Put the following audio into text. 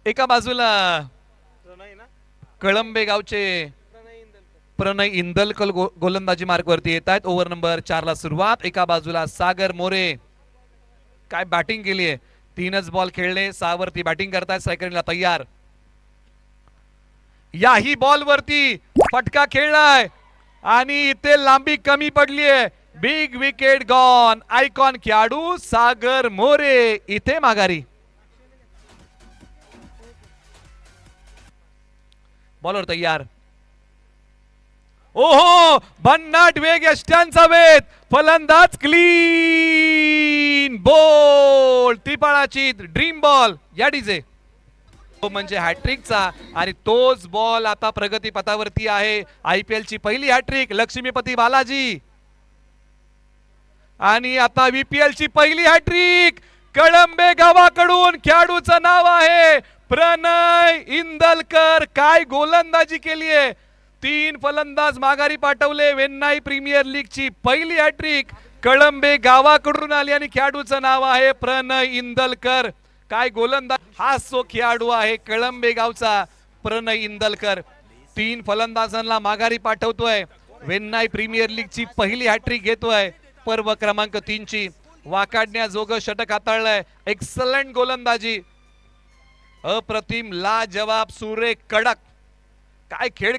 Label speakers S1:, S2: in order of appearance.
S1: एका बाजूला कळंबे गावचे प्रणय इंदलकर गोलंदाजी मार्क वरती येत आहेत. ओव्हर नंबर 4 ला सुरुवात. एका बाजूला सागर मोरे काय बॅटिंग केली आहे. 3च बॉल खेळले, 6 वरती बॅटिंग करतायत. स्ट्रायकरला तयार. याही बॉल वरती फटका खेळलाय आणि इथे लांबी कमी पडली आहे. Big wicket gone. आयकॉन खेळाडू सागर मोरे इथे माघारी. बॉलर तयार. ओहो, भन्नाट वेग, यष्ट्यांचा वेध, फलंदाज क्लीन बोल. त्रिपाळाची ड्रीम बॉल या डीजे म्हणजे हॅट्रिकचा आणि तोच बॉल आता प्रगती पथावरती आहे. आयपीएल ची पहिली हॅट्रिक लक्ष्मीपती बालाजी आणि आता VPL ची पहिली हॅट्रिक कळंबे गावाकडून. खेळाडूचं नाव आहे प्रणय इंदलकर. काय गोलंदाजी केली आहे. 3 फलंदाज माघारी पाठवले. वेन्नाई प्रीमियर लीग ची पहिली हॅट्रिक कळंबे गावाकडून आली आणि खेळाडूचं नाव आहे प्रणय इंदलकर. काय गोलंदाज. हा सो खेळाडू आहे कळंबे गावचा प्रणय इंदलकर. 3 फलंदाजांना माघारी पाठवतोय. वेन्नाई प्रीमियर लीग ची पहिली हॅट्रिक घेतोय. पर्व क्रमांक 3 ची वाकाडण्याजोगं षटक हाताळलंय. एक्सलंट गोलंदाजी, अप्रतिम, लाजवाब, सुरेख, कडक. काय खेळ